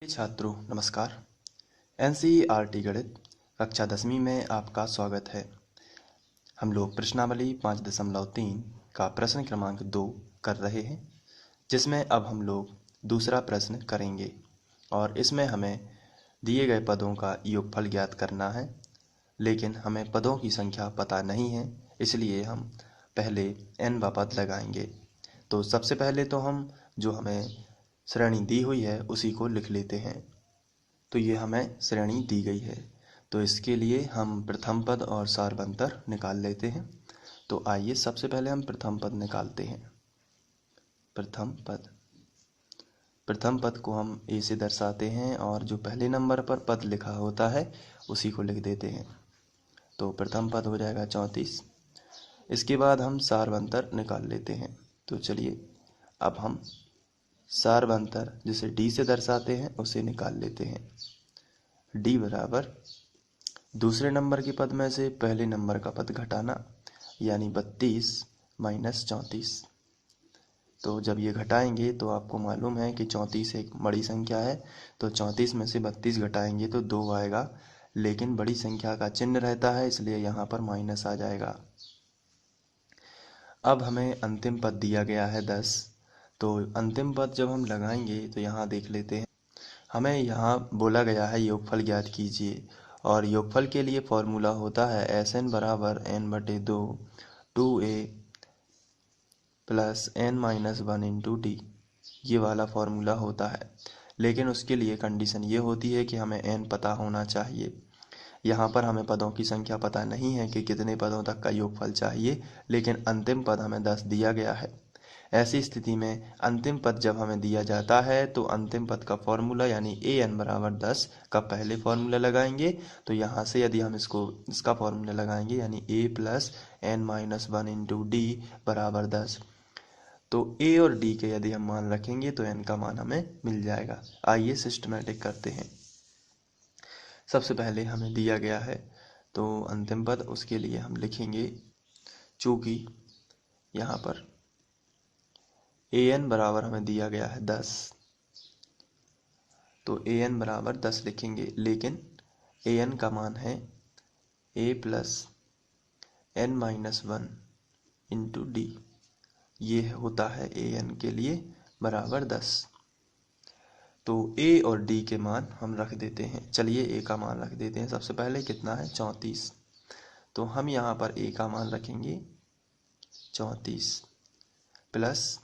छात्रों नमस्कार। एनसीईआरटी गणित कक्षा 10वीं में आपका स्वागत है। हम लोग प्रश्नावली 5.3 का प्रश्न क्रमांक 2 कर रहे हैं, जिसमें अब हम लोग दूसरा प्रश्न करेंगे और इसमें हमें दिए गए पदों का योगफल ज्ञात करना है, लेकिन हमें पदों की संख्या पता नहीं है, इसलिए हम पहले n वा पद लगाएंगे। तो सबसे पहले तो हम जो हमें श्रेणी दी हुई है उसी को लिख लेते हैं। तो ये हमें श्रेणी दी गई है, तो इसके लिए हम प्रथम पद और सारवंतर निकाल लेते हैं। तो आइए सबसे पहले हम प्रथम पद निकालते हैं। प्रथम पद को हम ए से दर्शाते हैं और जो पहले नंबर पर पद लिखा होता है उसी को लिख देते हैं। तो प्रथम पद हो जाएगा 34। इसके बाद हम सारवंतर निकाल लेते हैं। तो चलिए अब हम सारवंतर जिसे डी से दर्शाते हैं उसे निकाल लेते हैं। डी बराबर दूसरे नंबर के पद में से पहले नंबर का पद घटाना, यानी 32 माइनस 34। तो जब ये घटाएंगे तो आपको मालूम है कि 34 एक बड़ी संख्या है, तो 34 में से 32 घटाएंगे तो 2 आएगा, लेकिन बड़ी संख्या का चिन्ह रहता है इसलिए यहाँ पर माइनस आ जाएगा। अब हमें अंतिम पद दिया गया है 10। तो अंतिम पद जब हम लगाएंगे तो यहाँ देख लेते हैं, हमें यहाँ बोला गया है योगफल ज्ञात कीजिए, और योगफल के लिए फॉर्मूला होता है Sn बराबर n/2 2a plus n-1 into D. ये वाला फॉर्मूला होता है, लेकिन उसके लिए कंडीशन ये होती है कि हमें n पता होना चाहिए। यहाँ पर हमें पदों की संख्या पता नहीं है कि कितने पदों तक का योगफल चाहिए, लेकिन अंतिम पद हमें 10 दिया गया है। ऐसी स्थिति में अंतिम पद जब हमें दिया जाता है तो अंतिम पद का फॉर्मूला यानी an बराबर 10 का पहले फॉर्मूला लगाएंगे। तो यहाँ से यदि हम इसका फॉर्मूला लगाएंगे यानी a plus n-1 into D बराबर 10, तो a और d के यदि हम मान रखेंगे तो n का मान हमें मिल जाएगा। आइए सिस्टमेटिक करते हैं। सबसे पहले हमें दिया गया है तो अंतिम पद, उसके लिए हम लिखेंगे, चूँकि यहाँ पर an बराबर हमें दिया गया है 10, तो an बराबर 10 लिखेंगे, लेकिन an का मान है a plus n-1 into D. ये होता है an के लिए बराबर 10। तो a और d के मान हम रख देते हैं। चलिए a का मान रख देते हैं। सबसे पहले कितना है 34, तो हम यहाँ पर a का मान रखेंगे 34 प्लस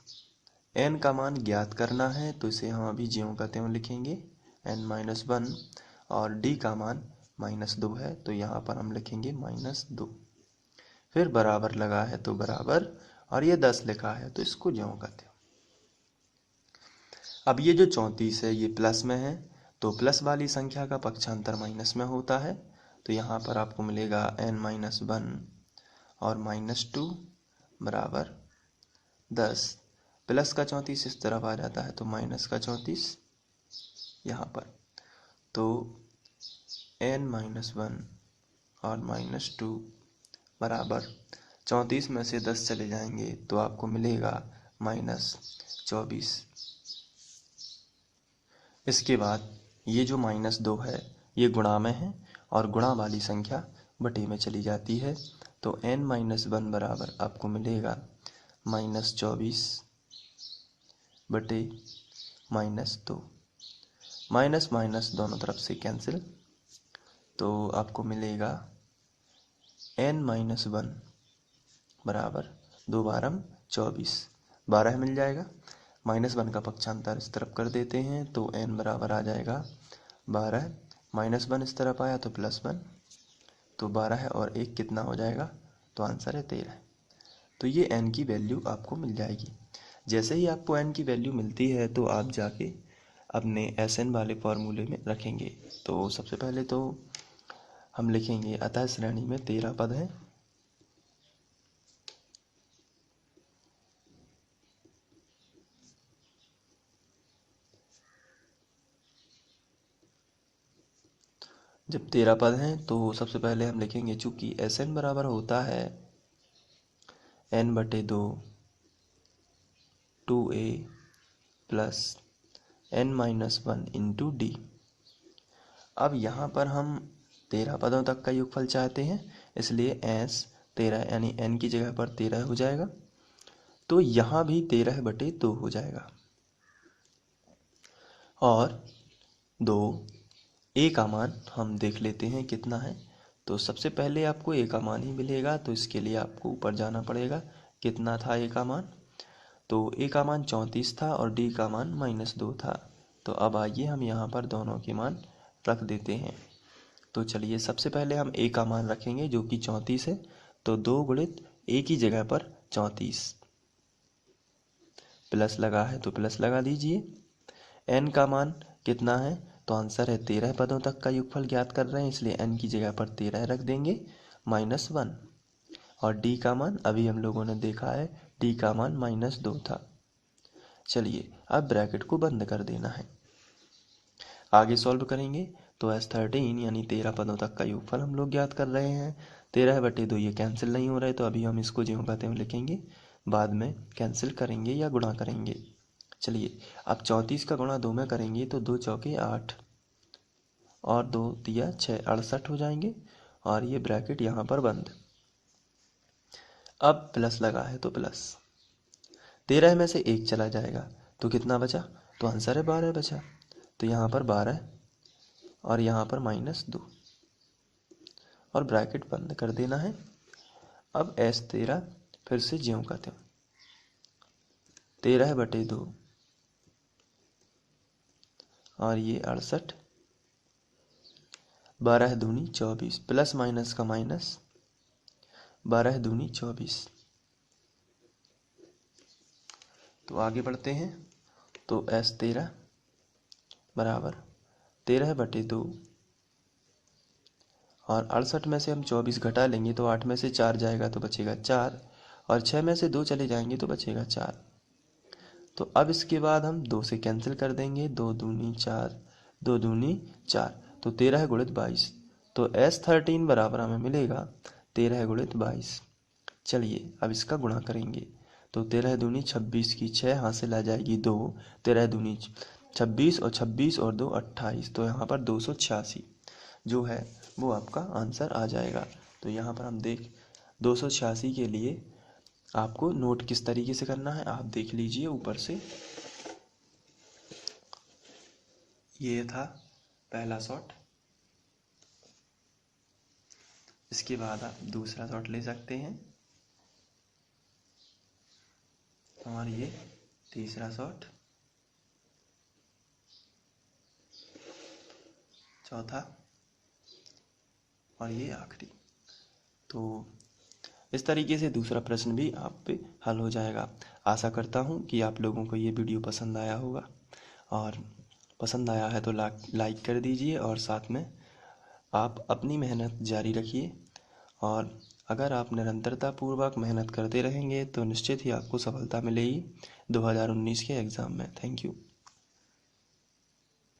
n का मान ज्ञात करना है, तो इसे हम अभी ज्यों का त्यों लिखेंगे n-1, और d का मान -2 है तो यहाँ पर हम लिखेंगे -2। फिर बराबर लगा है तो बराबर, और ये 10 लिखा है तो इसको ज्यों का त्यों। अब ये जो 34 है ये प्लस में है, तो प्लस वाली संख्या का पक्षांतर माइनस में होता है, तो यहाँ पर आपको मिलेगा n-1 और -2 बराबर 10। प्लस का 34 इस तरफ आ जाता है तो माइनस का 34 यहाँ पर, तो n-1 और -2 बराबर 34 में से 10 चले जाएंगे तो आपको मिलेगा -24। इसके बाद ये जो -2 है ये गुणा में है और गुणा वाली संख्या बटे में चली जाती है, तो n-1 बराबर आपको मिलेगा -24 बटे -2। माइनस माइनस दोनों तरफ से कैंसिल, तो आपको मिलेगा n-1 बराबर 2 बारह 24, 12 मिल जाएगा। -1 का पक्षांतर इस तरफ कर देते हैं तो n बराबर आ जाएगा 12, -1 इस तरफ आया तो +1, तो 12 और 1 कितना हो जाएगा, तो आंसर है 13। तो ये n की वैल्यू आपको मिल जाएगी। जैसे ही आपको n की वैल्यू मिलती है तो आप जाके अपने Sn वाले फॉर्मूले में रखेंगे। तो सबसे पहले तो हम लिखेंगे, अतः श्रेणी में 13 पद हैं। जब 13 पद हैं तो सबसे पहले हम लिखेंगे, चूँकि Sn बराबर होता है n/2 2a plus n-1 into D. अब यहाँ पर हम 13 पदों तक का योगफल चाहते हैं, इसलिए s 13 यानी n की जगह पर 13 हो जाएगा, तो यहाँ भी 13/2 हो जाएगा। और 2 a का मान हम देख लेते हैं कितना है। तो सबसे पहले आपको a का मान ही मिलेगा, तो इसके लिए आपको ऊपर जाना पड़ेगा। कितना था a का मान? तो a का मान 34 था और d का मान -2 था। तो अब आइए हम यहाँ पर दोनों के मान रख देते हैं। तो चलिए सबसे पहले हम a का मान रखेंगे जो कि 34 है, तो 2 गुणित a की जगह पर 34, प्लस लगा है तो प्लस लगा दीजिए। n का मान कितना है? तो आंसर है 13 पदों तक का योगफल ज्ञात कर रहे हैं, इसलिए n की जगह पर 13 रख देंगे -1। और d का मान अभी हम लोगों ने देखा है, d का मान -2 था। चलिए अब ब्रैकेट को बंद कर देना है। आगे सॉल्व करेंगे तो S13 यानी 13 पदों तक का योगफल हम लोग ज्ञात कर रहे हैं। 13/2 ये कैंसिल नहीं हो रहे, तो अभी हम इसको ज्यों का त्यों लिखेंगे, बाद में कैंसिल करेंगे या गुणा करेंगे। चलिए अब 34 का गुणा 2 में करेंगे तो 2 चौके 8 और 2 दिया 6, 68 हो जाएंगे। और ये ब्रैकेट यहाँ पर बंद। अब प्लस लगा है तो प्लस, 13 में से 1 चला जाएगा तो कितना बचा? तो आंसर है 12 बचा। तो यहाँ पर 12 और यहाँ पर -2 और ब्रैकेट बंद कर देना है। अब S13 फिर से ज्यों का त्यों, 13/2 और ये 68, 12 दूनी 24, प्लस माइनस का माइनस, 12 दूनी 24। तो आगे बढ़ते हैं। तो S13 बराबर 13/2 और 68 में से हम 24 घटा लेंगे तो 8 में से 4 जाएगा तो बचेगा 4, और 6 में से 2 चले जाएंगे तो बचेगा 4। तो अब इसके बाद हम 2 से कैंसिल कर देंगे, 2 दूनी 4, 2 दूनी 4, तो 13 गुणित 22। तो S13 बराबर हमें मिलेगा 13 गुणित 22। चलिए अब इसका गुणा करेंगे, तो 13 दूनी 26 की 6 हासिल आ जाएगी 2, 13 दूनी 26 और 26 और 2 28, तो यहाँ पर 286 जो है वो आपका आंसर आ जाएगा। तो यहाँ पर हम 286 के लिए आपको नोट किस तरीके से करना है आप देख लीजिए ऊपर से। ये था पहला शॉट, इसके बाद आप दूसरा शॉट ले सकते हैं, और ये तीसरा शॉट, चौथा और ये आखिरी। तो इस तरीके से दूसरा प्रश्न भी आप पे हल हो जाएगा। आशा करता हूँ कि आप लोगों को ये वीडियो पसंद आया होगा, और पसंद आया है तो लाइक कर दीजिए, और साथ में आप अपनी मेहनत जारी रखिए। और अगर आप निरंतरता पूर्वक मेहनत करते रहेंगे तो निश्चित ही आपको सफलता मिलेगी 2019 के एग्ज़ाम में। Thank you.